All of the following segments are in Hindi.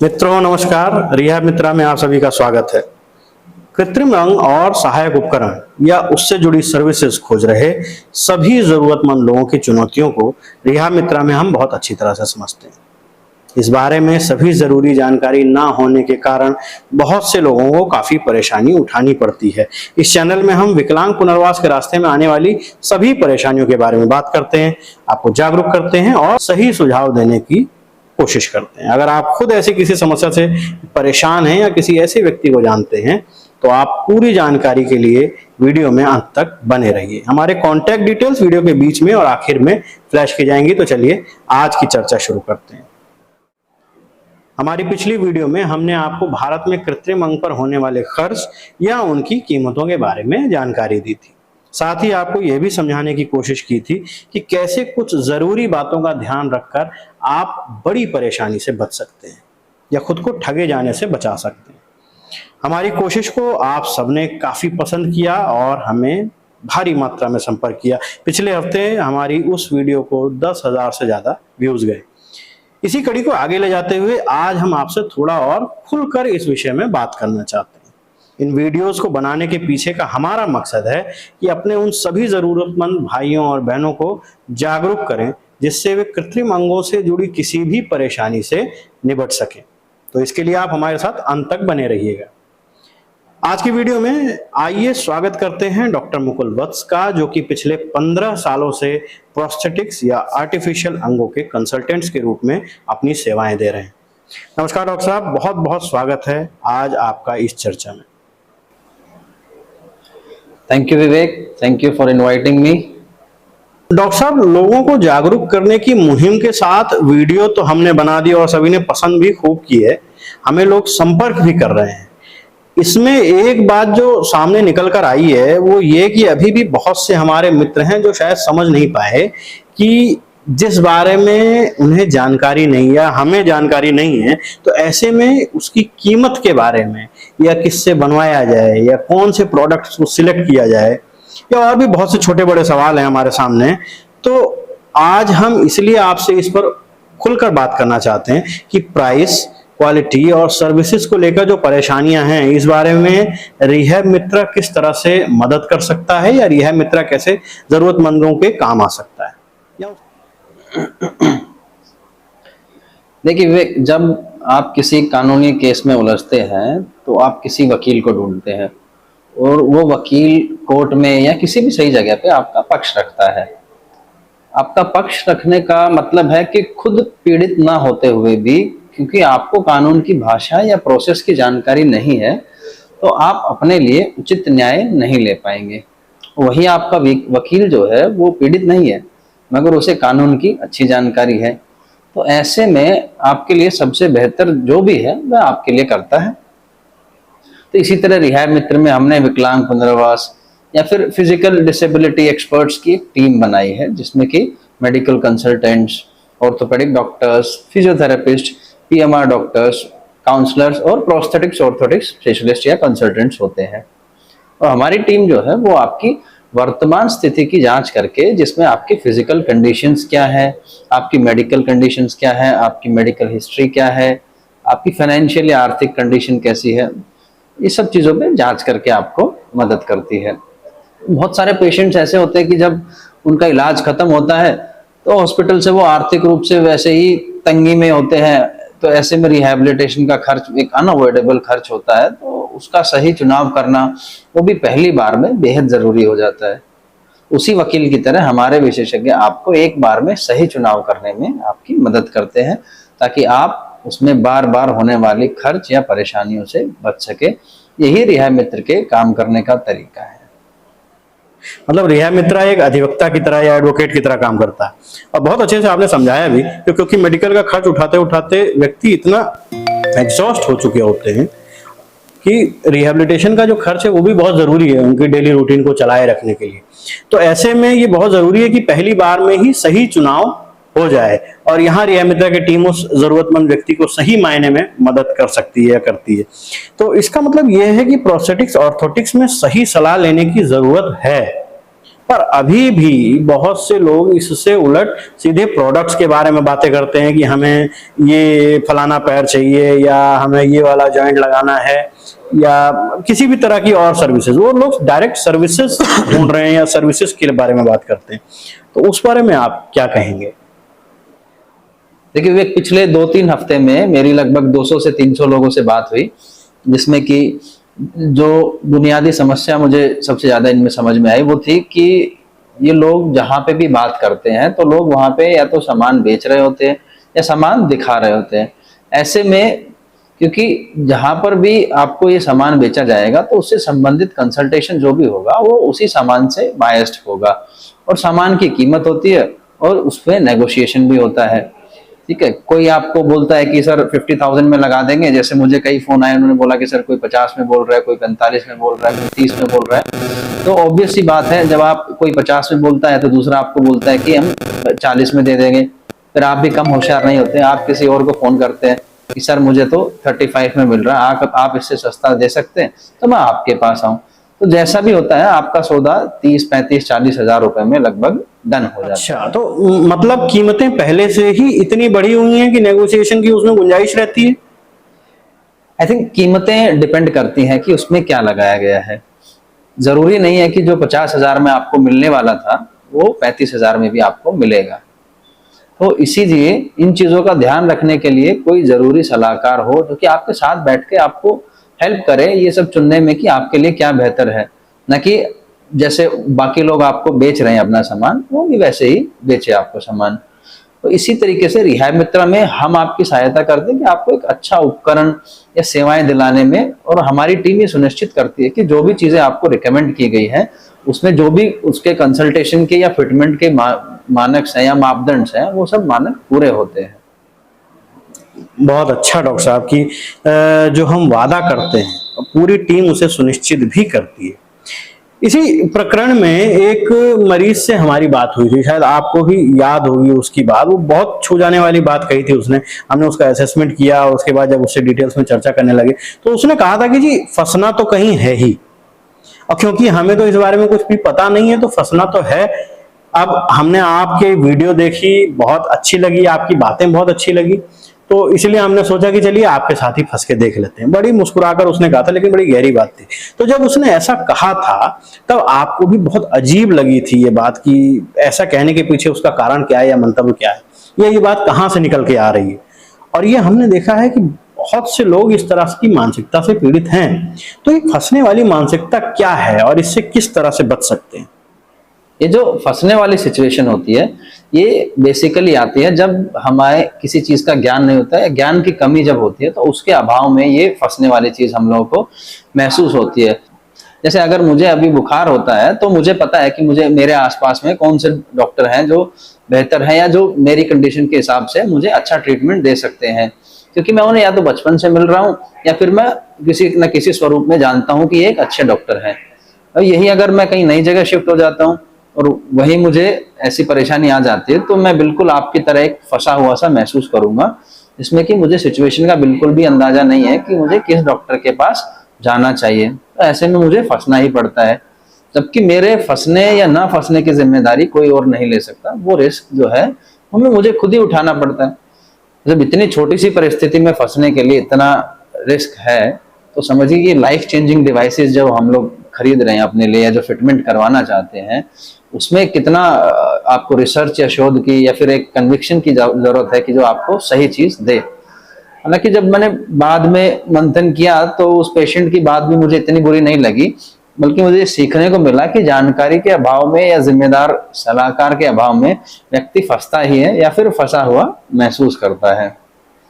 मित्रों नमस्कार। रिहा मित्रा में आप सभी का स्वागत है। कृत्रिम अंग और सहायक उपकरण या उससे जुड़ी सर्विसेज खोज रहे सभी जरूरतमंद लोगों की चुनौतियों को रिहा मित्रा में हम बहुत अच्छी तरह से समझते हैं। इस बारे में सभी जरूरी जानकारी ना होने के कारण बहुत से लोगों को काफी परेशानी उठानी पड़ती है। इस चैनल में हम विकलांग पुनर्वास के रास्ते में आने वाली सभी परेशानियों के बारे में बात करते हैं, आपको जागरूक करते हैं और सही सुझाव देने की कोशिश करते हैं। अगर आप खुद ऐसी किसी समस्या से परेशान हैं या किसी ऐसे व्यक्ति को जानते हैं तो आप पूरी जानकारी के लिए वीडियो में अंत तक बने रहिए। हमारे कॉन्टैक्ट डिटेल्स वीडियो के बीच में और आखिर में फ्लैश की जाएंगी। तो चलिए आज की चर्चा शुरू करते हैं। हमारी पिछली वीडियो में हमने आपको भारत में कृत्रिम अंग पर होने वाले खर्च या उनकी कीमतों के बारे में जानकारी दी थी। साथ ही आपको यह भी समझाने की कोशिश की थी कि कैसे कुछ जरूरी बातों का ध्यान रखकर आप बड़ी परेशानी से बच सकते हैं या खुद को ठगे जाने से बचा सकते हैं। हमारी कोशिश को आप सबने काफी पसंद किया और हमें भारी मात्रा में संपर्क किया। पिछले हफ्ते हमारी उस वीडियो को 10,000 से ज्यादा व्यूज गए। इसी कड़ी को आगे ले जाते हुए आज हम आपसे थोड़ा और खुलकर इस विषय में बात करना चाहते हैं। इन वीडियोस को बनाने के पीछे का हमारा मकसद है कि अपने उन सभी जरूरतमंद भाइयों और बहनों को जागरूक करें जिससे वे कृत्रिम अंगों से जुड़ी किसी भी परेशानी से निपट सकें। तो इसके लिए आप हमारे साथ अंत तक बने रहिएगा। आज की वीडियो में आइए स्वागत करते हैं डॉक्टर मुकुल वत्स का, जो कि पिछले 15 सालों से प्रोस्थेटिक्स या आर्टिफिशियल अंगों के कंसल्टेंट्स के रूप में अपनी सेवाएं दे रहे हैं। नमस्कार डॉक्टर साहब, बहुत बहुत स्वागत है आज आपका इस चर्चा में। Thank you Vivek, thank you for inviting me. Doctor साहब, लोगों को जागरूक करने की मुहिम के साथ वीडियो तो हमने बना दी और सभी ने पसंद भी खूब की है, हमें लोग संपर्क भी कर रहे हैं। इसमें एक बात जो सामने निकल कर आई है वो ये कि अभी भी बहुत से हमारे मित्र हैं जो शायद समझ नहीं पाए कि जिस बारे में उन्हें जानकारी नहीं या हमें जानकारी नहीं है, तो ऐसे में उसकी कीमत के बारे में या किससे बनवाया जाए या कौन से प्रोडक्ट्स को सिलेक्ट किया जाए या और भी बहुत से छोटे बड़े सवाल हैं हमारे सामने। तो आज हम इसलिए आपसे इस पर खुलकर बात करना चाहते हैं कि प्राइस, क्वालिटी और सर्विसेज को लेकर जो परेशानियां हैं इस बारे में रिहैब मित्रा किस तरह से मदद कर सकता है या रिहैब मित्रा कैसे जरूरतमंदों के काम आ सकता है। देखिए विवेक, जब आप किसी कानूनी केस में उलझते हैं तो आप किसी वकील को ढूंढते हैं और वो वकील कोर्ट में या किसी भी सही जगह पे आपका पक्ष रखता है। आपका पक्ष रखने का मतलब है कि खुद पीड़ित ना होते हुए भी, क्योंकि आपको कानून की भाषा या प्रोसेस की जानकारी नहीं है, तो आप अपने लिए उचित न्याय नहीं ले पाएंगे। वही आपका वकील जो है वो पीड़ित नहीं है मगर उसे कानून की अच्छी जानकारी है, तो ऐसे में आपके लिए सबसे बेहतर जो भी है वह आपके लिए करता है। तो इसी तरह रिहैब मित्र में हमने विकलांग पुनर्वास या फिर फिजिकल डिसेबिलिटी एक्सपर्ट्स की एक टीम बनाई है, जिसमें कि medical consultants, orthopaedic doctors, physiotherapist, PMR doctors, counsellors और प्रोस्थेटिक्स ऑर्थोटिक्स स्पेशलिस्ट या कंसल्टेंट्स होते हैं। और हमारी टीम जो है वो आपकी वर्तमान स्थिति की जांच करके, जिसमें आपकी फिजिकल कंडीशंस क्या है, आपकी मेडिकल कंडीशंस क्या है, आपकी मेडिकल हिस्ट्री क्या है, आपकी फाइनेंशियल या आर्थिक कंडीशन कैसी है, ये सब चीज़ों पे जांच करके आपको मदद करती है। बहुत सारे पेशेंट्स ऐसे होते हैं कि जब उनका इलाज खत्म होता है तो हॉस्पिटल से वो आर्थिक रूप से वैसे ही तंगी में होते हैं, तो ऐसे में रिहैबिलिटेशन का खर्च एक अनअवॉइडेबल खर्च होता है, तो उसका सही चुनाव करना वो भी पहली बार में बेहद जरूरी हो जाता है। उसी वकील की तरह हमारे विशेषज्ञ आपको एक बार में सही चुनाव करने में आपकी मदद करते हैं, ताकि आप उसमें बार बार होने वाली खर्च या परेशानियों से बच सके। यही रिहैब मित्र के काम करने का तरीका है। मतलब रिहैब मित्रा एक अधिवक्ता की तरह या एडवोकेट की तरह काम करता है और बहुत अच्छे से आपने समझाया भी, क्योंकि मेडिकल का खर्च उठाते उठाते व्यक्ति इतना एग्जॉस्ट हो चुके होते हैं कि रिहैबिलिटेशन का जो खर्च है वो भी बहुत जरूरी है उनकी डेली रूटीन को चलाए रखने के लिए। तो ऐसे में ये बहुत जरूरी है कि पहली बार में ही सही चुनाव हो जाए और यहाँ रिहैब मित्रा की टीम उस जरूरतमंद व्यक्ति को सही मायने में मदद कर सकती है या करती है। तो इसका मतलब यह है कि प्रोस्थेटिक्स ऑर्थोटिक्स में सही सलाह लेने की जरूरत है। पर अभी भी बहुत से लोग इससे उलट सीधे प्रोडक्ट्स के बारे में बातें करते हैं कि हमें ये फलाना पैर चाहिए या हमें ये वाला जॉइंट लगाना है या किसी भी तरह की और सर्विसेज। वो लोग डायरेक्ट सर्विसेज ढूंढ रहे हैं या सर्विसेज के बारे में बात करते हैं। तो उस बारे में आप क्या कहेंगे? देखिए विवेक, पिछले 2-3 हफ्ते में मेरी लगभग 200 से 300 लोगों से बात हुई, जिसमें कि जो बुनियादी समस्या मुझे सबसे ज्यादा इनमें समझ में आई वो थी कि ये लोग जहाँ पे भी बात करते हैं तो लोग वहाँ पे या तो सामान बेच रहे होते हैं या सामान दिखा रहे होते हैं। ऐसे में क्योंकि जहाँ पर भी आपको ये सामान बेचा जाएगा तो उससे संबंधित कंसल्टेशन जो भी होगा वो उसी सामान से बायस्ड होगा, और सामान की कीमत होती है और उस पर नेगोशिएशन भी होता है। ठीक है, कोई आपको बोलता है कि सर 50,000 में लगा देंगे, जैसे मुझे कई फोन आए, उन्होंने बोला कि सर कोई 50 में बोल रहा है, कोई 45 में बोल रहा है, कोई 30 में बोल रहा है। तो ऑब्वियस सी बात है, जब आप कोई 50 में बोलता है तो दूसरा आपको बोलता है कि हम 40 में दे देंगे। फिर आप भी कम होशियार नहीं होते, आप किसी और को फोन करते हैं कि सर मुझे तो 35 में मिल रहा है, आप इससे सस्ता दे सकते हैं तो मैं आपके पास आऊं। तो जैसा भी होता है आपका सौदा 30, 35, 40 हजार रुपए में लगभग डन हो जाता है। अच्छा, तो मतलब कीमतें पहले से ही इतनी बढ़ी हुई हैं कि नेगोशिएशन की उसमें गुंजाइश रहती है? आई थिंक कीमतें डिपेंड करती हैं कि उसमें क्या लगाया गया है। जरूरी नहीं है कि जो 50,000 में आपको मिलने वाला था वो 35,000 में भी आपको मिलेगा। तो इसीलिए इन चीजों का ध्यान रखने के लिए कोई जरूरी सलाहकार हो जो कि आपके साथ बैठ के आपको हेल्प करे ये सब चुनने में कि आपके लिए क्या बेहतर है, न कि जैसे बाकी लोग आपको बेच रहे हैं अपना सामान वो भी वैसे ही बेचे आपको सामान। तो इसी तरीके से रिहाब मित्रा में हम आपकी सहायता करते हैं कि आपको एक अच्छा उपकरण या सेवाएं दिलाने में, और हमारी टीम ये सुनिश्चित करती है कि जो भी चीजें आपको रिकमेंड की गई है उसमें जो भी उसके कंसल्टेशन के या फिटमेंट के मानक हैं या मापदंड हैं वो सब मानक पूरे होते हैं। बहुत अच्छा डॉक्टर साहब की जो हम वादा करते हैं पूरी टीम उसे सुनिश्चित भी करती है। इसी प्रकरण में एक मरीज से हमारी बात हुई थी, शायद आपको भी याद होगी उसकी बात। वो बहुत छू जाने वाली बात कही थी उसने। हमने उसका असेसमेंट किया और उसके बाद जब उससे डिटेल्स में चर्चा करने लगे तो उसने कहा था कि जी फंसना तो कहीं है ही, और क्योंकि हमें तो इस बारे में कुछ भी पता नहीं है तो फंसना तो है। अब हमने आपके वीडियो देखी, बहुत अच्छी लगी, आपकी बातें बहुत अच्छी लगी, तो इसलिए हमने सोचा कि चलिए आपके साथ ही फंस के देख लेते हैं। बड़ी मुस्कुराकर उसने कहा था, लेकिन बड़ी गहरी बात थी। तो जब उसने ऐसा कहा था तब आपको भी बहुत अजीब लगी थी ये बात कि ऐसा कहने के पीछे उसका कारण क्या है या मंतव्य क्या है, या ये बात कहाँ से निकल के आ रही है। और ये हमने देखा है कि बहुत से लोग इस तरह की मानसिकता से पीड़ित हैं। तो ये फंसने वाली मानसिकता क्या है और इससे किस तरह से बच सकते हैं? ये जो फंसने वाली सिचुएशन होती है ये बेसिकली आती है जब हमारे किसी चीज का ज्ञान नहीं होता है, ज्ञान की कमी जब होती है तो उसके अभाव में ये फंसने वाली चीज हम लोगों को महसूस होती है। जैसे अगर मुझे अभी बुखार होता है तो मुझे पता है कि मुझे मेरे आसपास में कौन से डॉक्टर हैं जो बेहतर हैं या जो मेरी कंडीशन के हिसाब से मुझे अच्छा ट्रीटमेंट दे सकते हैं, क्योंकि मैं उन्हें या तो बचपन से मिल रहा हूँ या फिर मैं किसी न किसी स्वरूप में जानता हूँ कि ये एक अच्छे डॉक्टर हैं। और यही अगर मैं कहीं नई जगह शिफ्ट हो जाता हूँ और वहीं मुझे ऐसी परेशानी आ जाती है तो मैं बिल्कुल आपकी तरह एक फंसा हुआ सा महसूस करूंगा, जिसमें कि मुझे सिचुएशन का बिल्कुल भी अंदाजा नहीं है कि मुझे किस डॉक्टर के पास जाना चाहिए। तो ऐसे में मुझे फंसना ही पड़ता है, जबकि मेरे फंसने या ना फंसने की जिम्मेदारी कोई और नहीं ले सकता। वो रिस्क जो है हमें मुझे खुद ही उठाना पड़ता है। जब इतनी छोटी सी परिस्थिति में फंसने के लिए इतना रिस्क है तो समझिए कि लाइफ चेंजिंग डिवाइसेस जो हम लोग खरीद रहे हैं अपने लिए या जो फिटमेंट करवाना चाहते हैं उसमें कितना आपको रिसर्च या शोध की या फिर एक कन्विक्शन की जरूरत है कि जो आपको सही चीज दे। हालांकि जब मैंने बाद में मंथन किया तो उस पेशेंट की बात भी मुझे इतनी बुरी नहीं लगी, बल्कि मुझे सीखने को मिला कि जानकारी के अभाव में या जिम्मेदार सलाहकार के अभाव में व्यक्ति फंसता ही है या फिर फंसा हुआ महसूस करता है।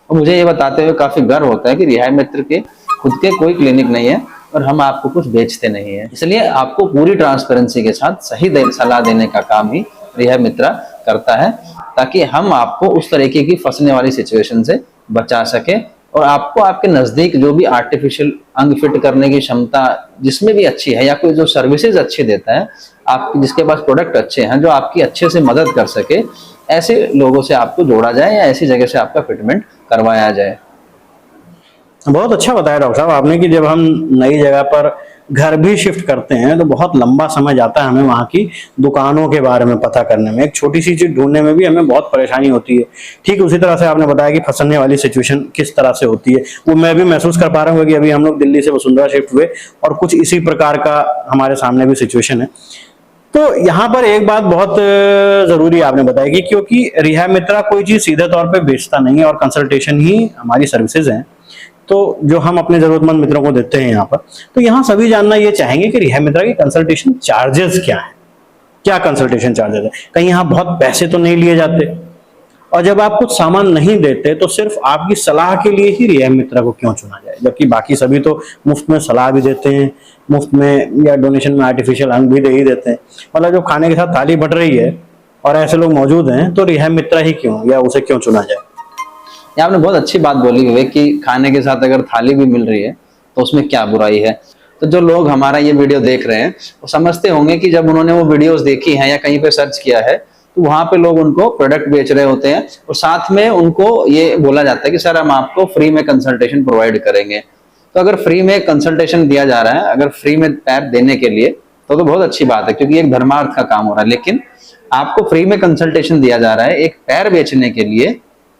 और मुझे ये बताते हुए काफी गर्व होता है कि रिहाब मित्र के खुद के कोई क्लिनिक नहीं है और हम आपको कुछ बेचते नहीं है। इसलिए आपको पूरी ट्रांसपेरेंसी के साथ सही सलाह देने का काम ही रिहाब मित्र करता है, ताकि हम आपको उस तरीके की फंसने वाली सिचुएशन से बचा सके और आपको आपके नजदीक जो भी आर्टिफिशियल अंग फिट करने की क्षमता जिसमें भी अच्छी है या कोई जो सर्विसेज अच्छी देता है, आप जिसके पास प्रोडक्ट अच्छे हैं जो आपकी अच्छे से मदद कर सके, ऐसे लोगों से आपको जोड़ा जाए या ऐसी जगह से आपका फिटमेंट करवाया जाए। बहुत अच्छा बताया डॉक्टर साहब आपने कि जब हम नई जगह पर घर भी शिफ्ट करते हैं तो बहुत लंबा समय जाता है हमें वहाँ की दुकानों के बारे में पता करने में, एक छोटी सी चीज ढूंढने में भी हमें बहुत परेशानी होती है। ठीक उसी तरह से आपने बताया कि फंसने वाली सिचुएशन किस तरह से होती है, वो मैं भी महसूस कर पा रहा हूँ कि अभी हम लोग दिल्ली से वसुंधरा शिफ्ट हुए और कुछ इसी प्रकार का हमारे सामने भी सिचुएशन है। तो यहाँ पर एक बात बहुत जरूरी आपने बताया कि क्योंकि रिहा मित्रा कोई चीज सीधे तौर पे बेचता नहीं है और कंसल्टेशन ही हमारी सर्विसेज हैं, तो जो हम अपने जरूरतमंद मित्रों को देते हैं यहाँ पर, तो यहाँ सभी जानना ये चाहेंगे कि रिहा मित्रा की कंसल्टेशन चार्जेस क्या है, क्या कंसल्टेशन चार्जेस है, कहीं यहाँ बहुत पैसे तो नहीं लिए जाते, और जब आप कुछ सामान नहीं देते तो सिर्फ आपकी सलाह के लिए ही रिहा मित्रा को क्यों चुना जाए, जबकि बाकी सभी तो मुफ्त में सलाह भी देते हैं, मुफ्त में या डोनेशन में आर्टिफिशियल अंग भी दे ही देते हैं। मतलब जब खाने के साथ थाली बट रही है और ऐसे लोग मौजूद हैं तो रिहा मित्रा ही क्यों या उसे क्यों चुना जाए। ये आपने बहुत अच्छी बात बोली विवेक कि खाने के साथ अगर थाली भी मिल रही है तो उसमें क्या बुराई है। तो जो लोग हमारा ये वीडियो देख रहे हैं वो समझते होंगे कि जब उन्होंने वो वीडियोस देखी हैं या कहीं पे सर्च किया है तो वहां पे लोग उनको प्रोडक्ट बेच रहे होते हैं और साथ में उनको ये बोला जाता है कि सर हम आपको फ्री में कंसल्टेशन प्रोवाइड करेंगे। तो अगर फ्री में कंसल्टेशन दिया जा रहा है, अगर फ्री में पैर देने के लिए तो बहुत अच्छी बात है क्योंकि एक धर्मार्थ का काम हो रहा है। लेकिन आपको फ्री में कंसल्टेशन दिया जा रहा है एक पैर बेचने के लिए,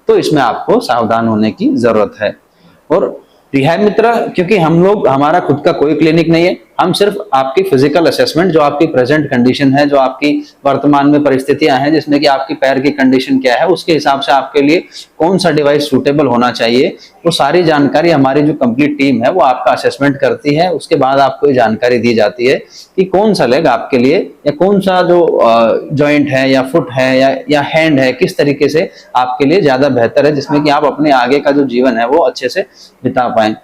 तो इसमें आपको सावधान होने की जरूरत है। और रिहा मित्रा क्योंकि हम लोग, हमारा खुद का कोई क्लिनिक नहीं है, हम सिर्फ आपकी फिजिकल असेसमेंट, जो आपकी प्रेजेंट कंडीशन है, जो आपकी वर्तमान में परिस्थितियां हैं जिसमें कि आपकी पैर की कंडीशन क्या है, उसके हिसाब से आपके लिए कौन सा डिवाइस सूटेबल होना चाहिए, वो सारी जानकारी हमारी जो कंप्लीट टीम है वो आपका असेसमेंट करती है। उसके बाद आपको ये जानकारी दी जाती है कि कौन सा लेग आपके लिए या कौन सा जो जॉइंट है या फुट है या हैंड है किस तरीके से आपके लिए ज्यादा बेहतर है, जिसमें कि आप अपने आगे का जो जीवन है वो अच्छे से बिता पाए।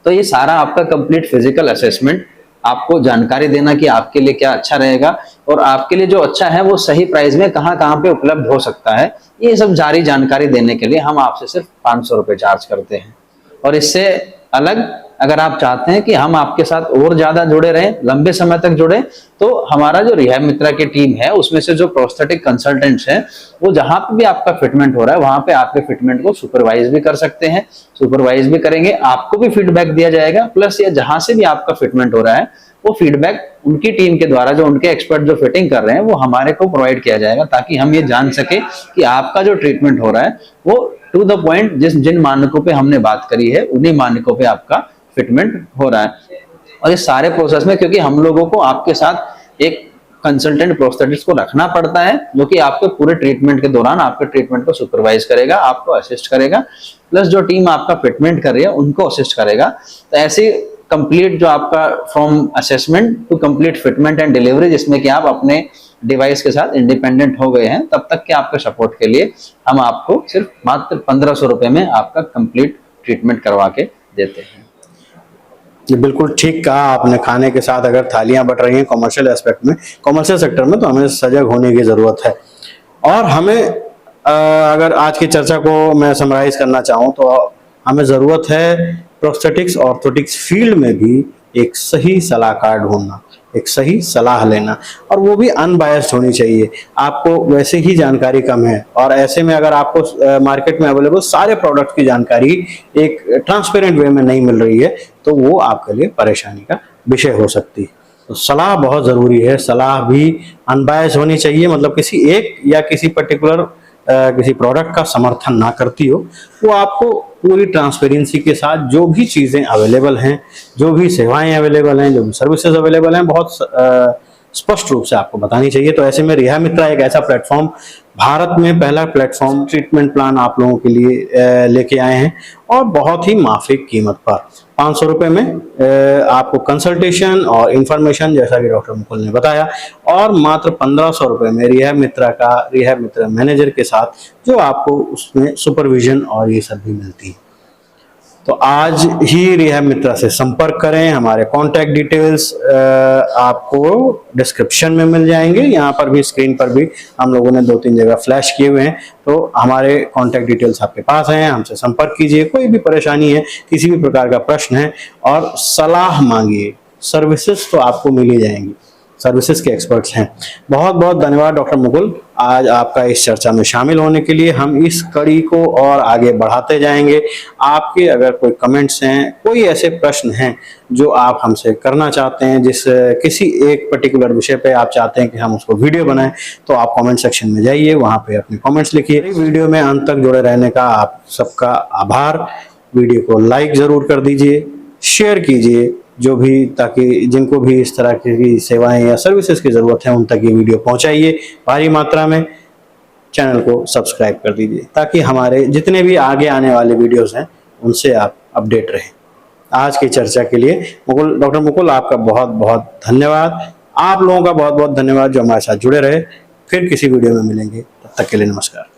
तो ये सारा आपका कंप्लीट फिजिकल असेसमेंट, आपको जानकारी देना कि आपके लिए क्या अच्छा रहेगा और आपके लिए जो अच्छा है वो सही प्राइस में कहाँ कहाँ पे उपलब्ध हो सकता है, ये सब सारी जानकारी देने के लिए हम आपसे सिर्फ 500 रुपए चार्ज करते हैं। और इससे अलग अगर आप चाहते हैं कि हम आपके साथ और ज्यादा जुड़े रहें, लंबे समय तक जुड़े, तो हमारा जो रिहा मित्रा की टीम है उसमें से जो प्रोस्थेटिक कंसल्टेंट्स हैं वो जहां पे भी आपका फिटमेंट हो रहा है वहां पे आपके फिटमेंट को सुपरवाइज भी कर सकते हैं, सुपरवाइज भी करेंगे, आपको भी फीडबैक दिया जाएगा। प्लस ये जहां से भी आपका फिटमेंट हो रहा है वो फीडबैक उनकी टीम के द्वारा, जो उनके एक्सपर्ट जो फिटिंग कर रहे हैं, वो हमारे को प्रोवाइड किया जाएगा ताकि हम ये जान सके कि आपका जो ट्रीटमेंट हो रहा है वो टू द पॉइंट जिन मानकों पे हमने बात करी है उन्हीं मानकों पे आपका फिटमेंट हो रहा है। और इस सारे प्रोसेस में क्योंकि हम लोगों को आपके साथ एक कंसल्टेंट प्रोस्थेटिक्स को रखना पड़ता है जो कि आपके पूरे ट्रीटमेंट के दौरान आपके ट्रीटमेंट को सुपरवाइज करेगा, आपको असिस्ट करेगा, प्लस जो टीम आपका फिटमेंट कर रही है उनको असिस्ट करेगा। तो ऐसी कंप्लीट जो आपका from assessment to complete fitment and delivery, जिसमें कि आप अपने डिवाइस के साथ इंडिपेंडेंट हो गए हैं, तब तक के आपके सपोर्ट के लिए हम आपको सिर्फ मात्र 1500 रुपए में आपका कंप्लीट ट्रीटमेंट करवा के देते हैं। ये बिल्कुल ठीक कहा आपने। खाने के साथ अगर थालियां बट रही हैं कॉमर्शियल एस्पेक्ट में, कॉमर्शियल सेक्टर में, तो हमें सजग होने की जरूरत है। और हमें अगर आज की चर्चा को मैं समराइज करना चाहूँ तो हमें जरूरत है प्रोस्थेटिक्स ऑर्थोटिक्स फील्ड में भी एक सही सलाहकार ढूंढना, एक सही सलाह लेना, और वो भी अनबायस्ड होनी चाहिए। आपको वैसे ही जानकारी कम है और ऐसे में अगर आपको मार्केट में अवेलेबल सारे प्रोडक्ट की जानकारी एक ट्रांसपेरेंट वे में नहीं मिल रही है तो वो आपके लिए परेशानी का विषय हो सकती है। तो सलाह बहुत जरूरी है, सलाह भी अनबायस्ड होनी चाहिए, मतलब किसी एक या किसी पर्टिकुलर किसी प्रोडक्ट का समर्थन ना करती हो, वो आपको पूरी ट्रांसपेरेंसी के साथ जो भी चीज़ें अवेलेबल हैं, जो भी सेवाएं अवेलेबल हैं, जो भी सर्विसेज अवेलेबल हैं, बहुत स्पष्ट रूप से आपको बतानी चाहिए। तो ऐसे में रिहा मित्रा एक ऐसा प्लेटफॉर्म, भारत में पहला प्लेटफॉर्म ट्रीटमेंट प्लान आप लोगों के लिए लेके आए हैं और बहुत ही माफिक कीमत पर 500 रुपए में आपको कंसल्टेशन और इंफॉर्मेशन, जैसा कि डॉक्टर मुकुल ने बताया, और मात्र 1500 रुपए में रिहा मित्रा मैनेजर के साथ जो आपको उसमें सुपरविजन और ये सब भी मिलती है। तो आज ही रिहा मित्रा से संपर्क करें। हमारे कॉन्टैक्ट डिटेल्स आपको डिस्क्रिप्शन में मिल जाएंगे, यहाँ पर भी, स्क्रीन पर भी हम लोगों ने 2-3 जगह फ्लैश किए हुए हैं। तो हमारे कॉन्टैक्ट डिटेल्स आपके पास हैं, हमसे संपर्क कीजिए। कोई भी परेशानी है, किसी भी प्रकार का प्रश्न है, और सलाह मांगिए। सर्विसेज तो आपको मिल ही जाएंगी, सर्विसेज के एक्सपर्ट्स हैं। बहुत बहुत धन्यवाद डॉक्टर मुकुल, आज आपका इस चर्चा में शामिल होने के लिए। हम इस कड़ी को और आगे बढ़ाते जाएंगे। आपके अगर कोई कमेंट्स हैं, कोई ऐसे प्रश्न हैं जो आप हमसे करना चाहते हैं, जिस किसी एक पर्टिकुलर विषय पे आप चाहते हैं कि हम उसको वीडियो बनाएं, तो आप कमेंट सेक्शन में जाइए, वहां पे अपने कमेंट्स लिखिए। वीडियो में अंत तक जुड़े रहने का आप सबका आभार। वीडियो को लाइक जरूर कर दीजिए, शेयर कीजिए, जो भी, ताकि जिनको भी इस तरह की सेवाएं या सर्विसेज की जरूरत है उन तक ये वीडियो पहुंचाइए भारी मात्रा में। चैनल को सब्सक्राइब कर दीजिए ताकि हमारे जितने भी आगे आने वाले वीडियोस हैं उनसे आप अपडेट रहें। आज की चर्चा के लिए डॉक्टर मुकुल आपका बहुत बहुत धन्यवाद। आप लोगों का बहुत बहुत धन्यवाद जो हमारे साथ जुड़े रहे। फिर किसी वीडियो में मिलेंगे, तब तक के लिए नमस्कार।